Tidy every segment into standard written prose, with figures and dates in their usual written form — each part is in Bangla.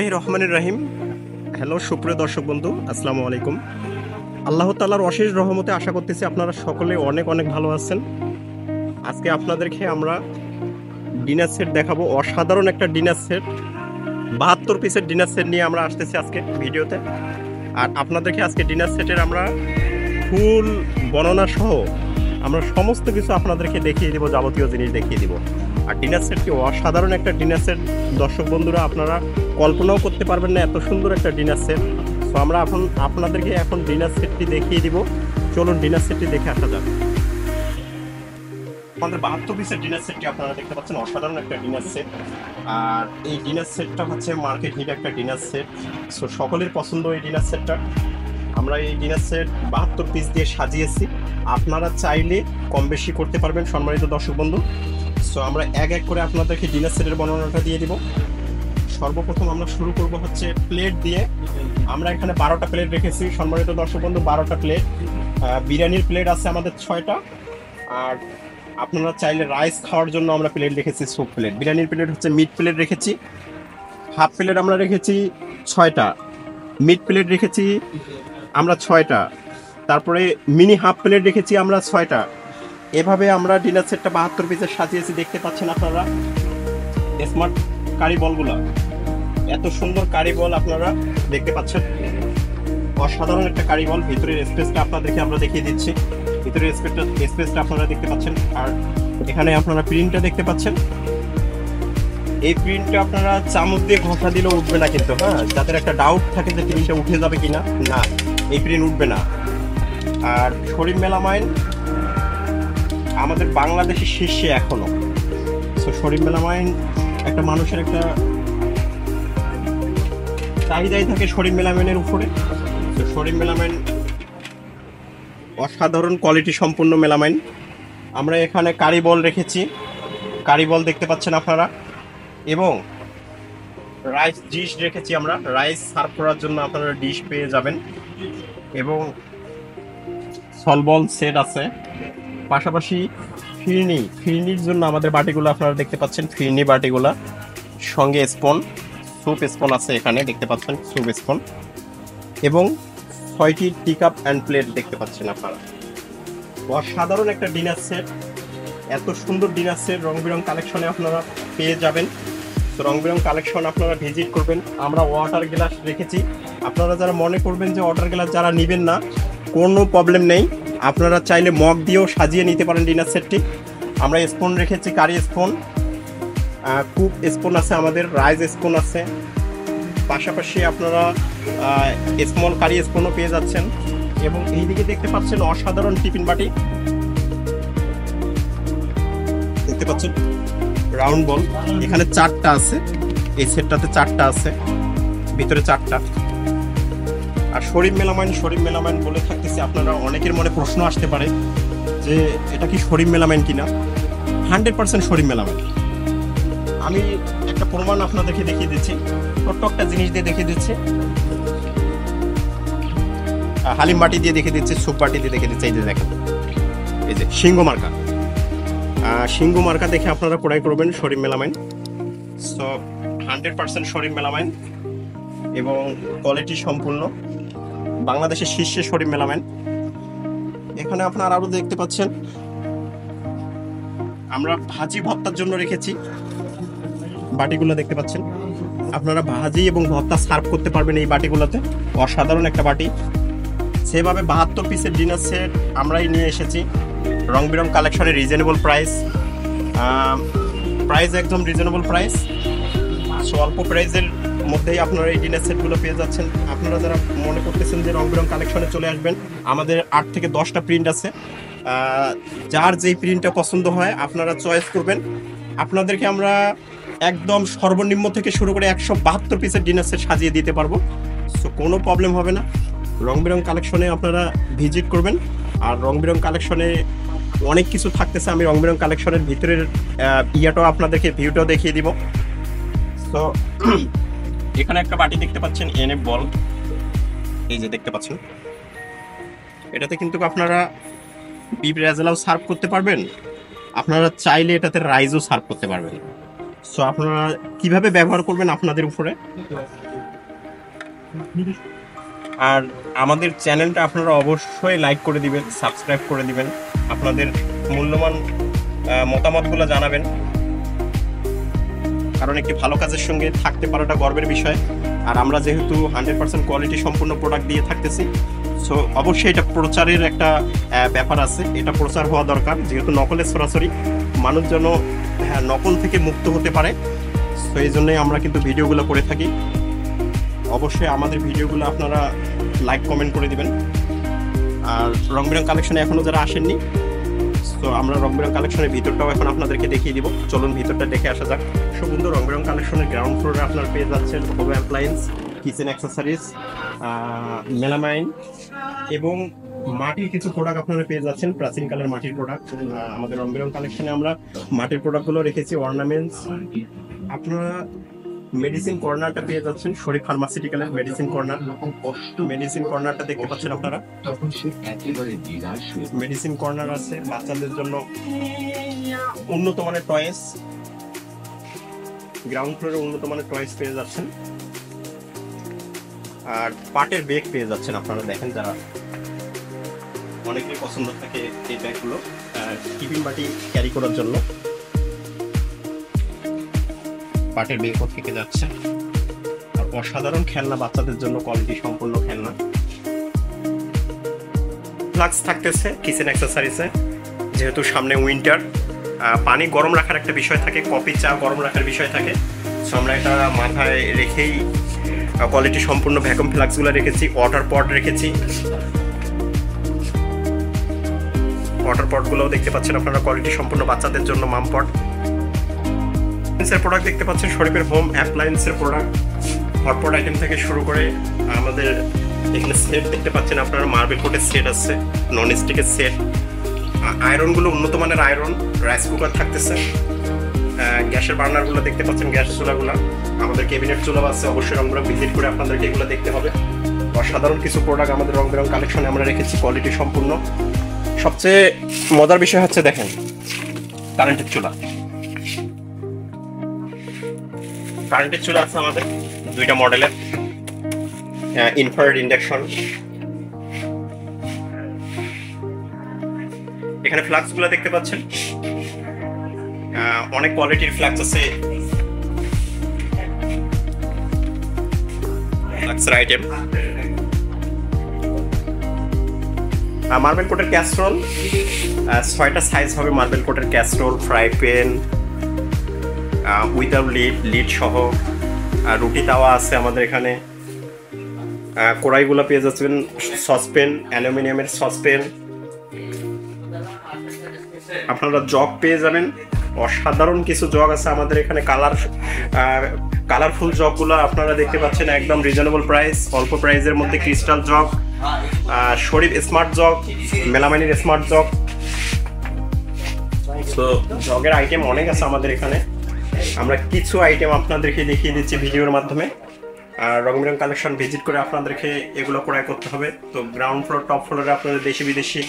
এই রহমানির রাহিম। হ্যালো সুপ্রিয় দর্শক বন্ধু, আসসালামু আলাইকুম। আল্লাহ তাআলার অশেষ রহমতে আশা করতেছি আপনারা সকলে অনেক অনেক ভালো আছেন। আজকে আপনাদেরকে আমরা ডিনার সেট দেখাবো, অসাধারণ একটা ডিনার সেট, 72 পিসের ডিনার সেট নিয়ে আমরা আসতেছি আজকে ভিডিওতে। আর আপনাদেরকে আজকে ডিনার সেটের আমরা ফুল বর্ণনা সহ আমরা সমস্ত কিছু আপনাদেরকে দেখিয়ে দিব, যাবতীয় জিনিস দেখিয়ে দিব। আর ডিনার সেটটি অসাধারণ একটা ডিনার সেট, দর্শক বন্ধুরা আপনারা কল্পনাও করতে পারবেন না এত সুন্দর একটা ডিনার সেট। তো আমরা আপনাদেরকে এখন ডিনার সেটটি দেখিয়ে দিব। চলুন ডিনার সেটটি দেখে আসা যাক। আমাদের 72 পিসের ডিনার সেটটি আপনারা দেখতে পাচ্ছেন, অসাধারণ একটা ডিনার সেট। আর এই ডিনার সেটটা হচ্ছে মার্কেট হিট একটা ডিনার সেট। সো সকলের পছন্দ এই ডিনার সেটটা। আমরা এই ডিনার সেট 72 পিস দিয়ে সাজিয়েছি। আপনারা চাইলে কম বেশি করতে পারবেন সম্মানিত দর্শক বন্ধু। সো আমরা এক এক করে আপনাদেরকে ডিনার সেটের বর্ণনাটা দিয়ে দিব। সর্বপ্রথম আমরা শুরু করব হচ্ছে প্লেট দিয়ে। আমরা এখানে 12টা প্লেট রেখেছি সম্মানিত দর্শক বন্ধু, 12টা প্লেট। বিরিয়ানির প্লেট আছে আমাদের 6টা। আর আপনারা চাইলে রাইস খাওয়ার জন্য আমরা প্লেট রেখেছি স্যুপ প্লেট। বিরিয়ানির প্লেট হচ্ছে মিট প্লেট রেখেছি, হাফ প্লেট আমরা রেখেছি 6টা, মিট প্লেট রেখেছি আমরা 6টা, তারপরে মিনি হাফ প্লেট রেখেছি আমরা 6টা। এভাবে আমরা ডিনার সেটটা 72 পিসের সাজিয়েছি। দেখতে পাচ্ছেন আপনারা স্মার্ট কারি বলগুলো, এত সুন্দর কারি বল আপনারা দেখতে পাচ্ছেন, অসাধারণ একটা কারি বল। ভিতরের স্পেসটা আপনাদেরকে আমরা দেখিয়ে দিচ্ছি। ভিতরের স্পেসটা আপনারা দেখতে পাচ্ছেন। আর এখানে আপনারা প্রিন্টটা দেখতে পাচ্ছেন। এই প্রিন্টটা আপনারা চামচ দিয়ে ঘষা দিলেও উঠবে না কিন্তু, হ্যাঁ, যাদের একটা ডাউট থাকে যে প্রিন্টটা উঠে যাবে কিনা, না, এই প্রিন্ট উঠবে না। আর শরীফ মেলামাইন আমাদের বাংলাদেশের শীর্ষে এখনো। সো শরীফ মেলামাইন একটা মানুষের একটা চাহিদাই থাকে শরীফ মেলামাইনের উপরে। তো শরীফ মেলামাইন অসাধারণ কোয়ালিটি সম্পূর্ণ মেলামাইন। আমরা এখানে কারি বল রেখেছি, কারি বল দেখতে পাচ্ছেন আপনারা। এবং রাইস ডিশ রেখেছি আমরা, রাইস সার্ভ করার জন্য আপনারা ডিশ পেয়ে যাবেন। এবং সলবল সেট আছে, পাশাপাশি ফিরনির জন্য আমাদের বাটিগুলো আপনারা দেখতে পাচ্ছেন, ফিরনি বাটিগুলা, সঙ্গে স্পুন, স্যুপ স্পুন আছে এখানে দেখতে পাচ্ছেন, স্যুপ স্পুন। এবং 6টি টি কাপ অ্যান্ড প্লেট দেখতে পাচ্ছেন আপনারা। অসাধারণ একটা ডিনার সেট, এত সুন্দর ডিনার সেট রং বেরং কালেকশনে আপনারা পেয়ে যাবেন। তো রং বেরং কালেকশন আপনারা ভিজিট করবেন। আমরা ওয়াটার গ্লাস রেখেছি। আপনারা যারা মনে করবেন যে ওয়াটার গ্লাস যারা নেবেন না, কোনো প্রবলেম নেই, আপনারা চাইলে মগ দিয়েও সাজিয়ে নিতে পারেন ডিনার সেটটি। আমরা স্পুন রেখেছি, কারি স্পুন, কুক স্পুন আছে আমাদের, রাইস স্পুন আছে, পাশাপাশি আপনারা স্মল কারি স্পুনও পেয়ে যাচ্ছেন। এবং এইদিকে দেখতে পাচ্ছেন অসাধারণ টিফিন বাটি দেখতে পাচ্ছেন, রাউন্ড বল। এখানে 4টা আছে, এই সেটটাতে 4টা আছে, ভিতরে 4টা। আর শরীফ মেলামাইন বলে থাকতেছি, আপনারা অনেকের মনে প্রশ্ন আসতে পারে যে এটা কি শরীফ মেলামাইন কিনা। 100% শরীফ মেলামাইন। আমি একটা প্রমাণ আপনাদেরকে দেখিয়ে দিচ্ছি, ছোট্ট একটা জিনিস দিয়ে দেখিয়ে দিচ্ছি, হালিম বাটি দিয়ে দেখিয়ে দিচ্ছি, স্যুপ বাটি দিয়ে দেখিয়ে দিচ্ছি। এই যে দেখেন, এই যে সিংহ মার্কা দেখে আপনারা ক্রয় করবেন শরীফ মেলামাইন। সো 100% শরীফ মেলামাইন এবং কোয়ালিটি সম্পূর্ণ, বাংলাদেশের শীর্ষে শরীফ মেলামাইন। এখানে আপনারা আরো দেখতে পাচ্ছেন আমরা ভাজি ভর্তার জন্য রেখেছি বাটিগুলো দেখতে পাচ্ছেন। আপনারা ভাজি এবং ভর্তা সার্ভ করতে পারবেন এই বাটিগুলোতে। অসাধারণ একটা বাটি। সেভাবে 72 পিসের ডিনার সেট আমরাই নিয়ে এসেছি, রং বেরং কালেকশনের রিজনেবল প্রাইস, একদম রিজনেবল প্রাইস। সো অল্প প্রাইসের মধ্যেই আপনারা এই ডিনার সেটগুলো পেয়ে যাচ্ছেন। আপনারা যারা মনে করতেছেন যে রং বেরং কালেকশনে চলে আসবেন, আমাদের 8 থেকে 10টা প্রিন্ট আছে। যার যেই প্রিন্টটা পছন্দ হয় আপনারা চয়েস করবেন। আপনাদেরকে আমরা একদম সর্বনিম্ন থেকে শুরু করে 172 পিসের ডিনার সেট সাজিয়ে দিতে পারবো। সো কোনো প্রবলেম হবে না। রং বেরং কালেকশনে আপনারা ভিজিট করবেন। আর রং বেরং কালেকশনে অনেক কিছু থাকতেছে, আমি রং বেরং কালেকশনের ভিতরের ইয়াটাও আপনাদেরকে ভিউটাও দেখিয়ে দিব। তো এখানে একটা বাটি দেখতে পাচ্ছেন, এনএফ বল, এই যে দেখতে পাচ্ছেন। এটাতে কিন্তু আপনারা বিফ রেজালাও সার্ভ করতে পারবেন, আপনারা চাইলে এটাতে রাইসও সার্ভ করতে পারবেন। সো আপনারা কিভাবে ব্যবহার করবেন আপনাদের উপরে। আর আমাদের চ্যানেলটা আপনারা অবশ্যই লাইক করে দিবেন, সাবস্ক্রাইব করে দিবেন, আপনাদের মূল্যবান মতামতগুলো জানাবেন, কারণ একটি ভালো কাজের সঙ্গে থাকতে পারাটা গর্বের বিষয়। আর আমরা যেহেতু 100% কোয়ালিটি সম্পূর্ণ প্রোডাক্ট দিয়ে থাকতেছি, সো অবশ্যই এটা প্রচারের একটা ব্যাপার আছে, এটা প্রচার হওয়া দরকার, যেহেতু নকলের সরাসরি মানুষ যেন নকল থেকে মুক্ত হতে পারে। তো এই জন্যই আমরা কিন্তু ভিডিওগুলো করে থাকি। অবশ্যই আমাদের ভিডিওগুলো আপনারা লাইক কমেন্ট করে দিবেন। আর রং বেরং কালেকশনে এখনও যারা আসেননি, তো আমরা রং বেরং কালেকশনের ভিতরটাও এখন আপনাদেরকে দেখিয়ে দিব। চলুন ভিতরটা দেখে আসা যাক। সুবন্ধু রং বেরং কালেকশনের গ্রাউন্ড ফ্লোরে আপনার পেয়ে যাচ্ছেন home appliance, kitchen accessories, melamine এবং মাটির কিছু প্রোডাক্ট আপনারা পেয়ে যাচ্ছেন, প্রাচীনকালের মাটির প্রোডাক্ট। আমাদের রং বেরং কালেকশনে আমরা মাটির প্রোডাক্টগুলো রেখেছি, অর্নামেন্টস। আপনারা মেডিসিন কর্নারটা পেয়ে যাচ্ছেন, শরীফ ফার্মাসিউটিক্যালের মেডিসিন কর্নার। মেডিসিন কর্নারটা দেখতে পাচ্ছেন আপনারা, মেডিসিন কর্নার আছে বাচ্চাদের জন্য, উন্নত মানের টয়েস, গ্রাউন্ড ফ্লোরে উন্নত মানের টয়েস পেয়ে যাচ্ছেন। আর পাটের ব্যাগ পেয়ে যাচ্ছেন আপনারা, দেখেন যারা অনেকেরই পছন্দ থাকে এই ব্যাগগুলো টিফিন বাটি ক্যারি করার জন্য। পাটের ব্যাগও থেকে যাচ্ছে। আর অসাধারণ খেলনা বাচ্চাদের জন্য, কোয়ালিটি সম্পূর্ণ খেলনা। ফ্লাক্স থাকতেছে কিচেন অ্যাক্সেসরিজে, যেহেতু সামনে উইন্টার, পানি গরম রাখার একটা বিষয় থাকে, কফি চা গরম রাখার বিষয় থাকে। সো আমরা এটা মাথায় রেখেই কোয়ালিটি সম্পূর্ণ ভ্যাকুয়াম ফ্লাক্সগুলো রেখেছি। ওয়াটার পট রেখেছি, ওয়াটার পটগুলোও দেখতে পাচ্ছেন আপনারা, কোয়ালিটি সম্পূর্ণ বাচ্চাদের জন্য মাম পট। প্রোডাক্ট দেখতে পাচ্ছেন শরীফের হোম অ্যাপ্লায়েন্সের প্রোডাক্ট, হটপট আইটেম থেকে শুরু করে আমাদের এখানে সেট দেখতে পাচ্ছেন আপনারা, মার্বেল কোটের সেট আছে, নন স্টিকের সেট, আয়রনগুলো উন্নত মানের আয়রন, রাইস কুকার থাকতেছে, গ্যাসের বার্নারগুলো দেখতে পাচ্ছেন, গ্যাস চুলাগুলো, আমাদের ক্যাবিনেট চুলা আছে। অবশ্যই রংগুলো ভিজিট করে আপনাদেরকে এগুলো দেখতে হবে। অসাধারণ কিছু প্রোডাক্ট আমাদের রং বেরং কালেকশনে আমরা রেখেছি, কোয়ালিটি সম্পূর্ণ। সবচেয়ে মজার বিষয় হচ্ছে দেখেন কারেন্টের চুলা। কারেন্টের চুলা আছে আমাদের দুইটা মডেলের, ইনফ্রারেড ইন্ডাকশন। এখানে ফ্লাক্সগুলো দেখতে পাচ্ছেন, অনেক কোয়ালিটির ফ্লাক্স আছে, ফ্লাক্সের আইটেম। মার্বেল কোটের ক্যাসরোল, 6টা সাইজ হবে মার্বেল কোটের casserole, fry pan without lead সহ। রুটি তাওয়া আছে আমাদের এখানে, কড়াইগুলো পেয়ে যাচ্ছেন, সসপ্যান, অ্যালুমিনিয়ামের সসপ্যান। আপনারা জগ পেয়ে যাবেন, অসাধারণ কিছু জগ আছে আমাদের এখানে, কালারফুল জগগুলো আপনারা দেখতে পাচ্ছেন, একদম রিজনেবল প্রাইস, অল্প প্রাইসের মধ্যে। ক্রিস্টাল জগ, শরীফ স্মার্ট জগ, মেলামাইনের স্মার্ট জগ। তো জগের আইটেম অনেক আছে আমাদের এখানে, আমরা কিছু আইটেম আপনাদেরকে দেখিয়ে দিচ্ছি ভিডিওর মাধ্যমে। আর রং বেরং কালেকশন ভিজিট করে আপনাদেরকে এগুলো ক্রয় করতে হবে। তো গ্রাউন্ড ফ্লোর, টপ ফ্লোরে আপনারা দেশি বিদেশি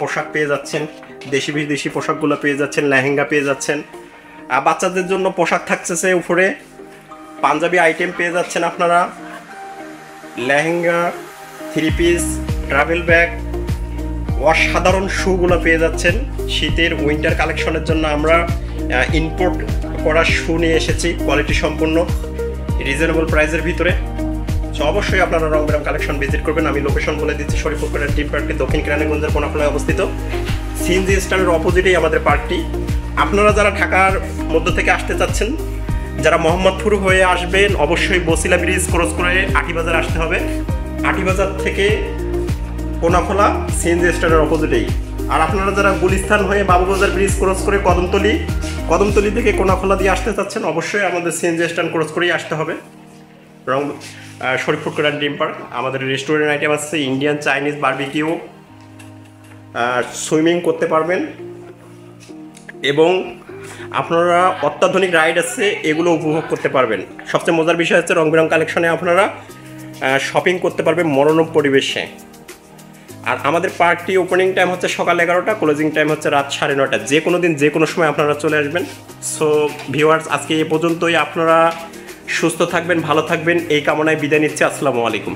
পোশাক পেয়ে যাচ্ছেন, দেশি বিদেশি পোশাকগুলো পেয়ে যাচ্ছেন, লেহেঙ্গা পেয়ে যাচ্ছেন। বাচ্চাদের জন্য পোশাক থাকছে উপরে, পাঞ্জাবি আইটেম পেয়ে যাচ্ছেন আপনারা, লেহেঙ্গা, 3 পিস, ট্রাভেল ব্যাগ, অসাধারণ শুগুলো পেয়ে যাচ্ছেন। শীতের উইন্টার কালেকশনের জন্য আমরা ইম্পোর্ট করা শু নিয়ে এসেছি, কোয়ালিটি সম্পূর্ণ, রিজনেবল প্রাইসের ভিতরে। সো অবশ্যই আপনারা রং বেরং কালেকশন ভিজিট করবেন। আমি লোকেশন বলে দিচ্ছি, শরীফপুর টিম পার্কটি দক্ষিণ কেরানীগঞ্জের কোনাফলায় অবস্থিত, সিএনজি স্ট্যান্ডের অপোজিটেই আমাদের পার্কটি। আপনারা যারা ঢাকার মধ্য থেকে আসতে চাচ্ছেন, যারা মোহাম্মদপুর হয়ে আসবেন, অবশ্যই বসিলা ব্রিজ ক্রস করে আটিবাজার আসতে হবে। আটিবাজার থেকে কোনাফলা সিএনজি স্ট্যান্ডের অপোজিটেই। আর আপনারা যারা গুলিস্তান হয়ে বাবুবাজার ব্রিজ ক্রস করে কদমতলি থেকে কোনাফলা দিয়ে আসতে চাচ্ছেন, অবশ্যই আমাদের সিএনজি স্ট্যান্ড ক্রস করেই আসতে হবে। শরীফপুর ডিম পার্ক, আমাদের রেস্টুরেন্ট আইটেম আছে, ইন্ডিয়ান, চাইনিজ, বারবিকিউ, সুইমিং করতে পারবেন এবং আপনারা অত্যাধুনিক রাইড আছে, এগুলো উপভোগ করতে পারবেন। সবচেয়ে মজার বিষয় হচ্ছে রং বেরং কালেকশনে আপনারা শপিং করতে পারবেন মনোরম পরিবেশে। আর আমাদের পার্টি ওপেনিং টাইম হচ্ছে সকাল 11টা, ক্লোজিং টাইম হচ্ছে রাত 9:30। যে কোনো দিন যে কোনো সময় আপনারা চলে আসবেন। সো ভিউয়ার্স, আজকে এ পর্যন্তই। আপনারা সুস্থ থাকবেন, ভালো থাকবেন এই কামনায় বিদায় নিচ্ছি। আসসালামু আলাইকুম।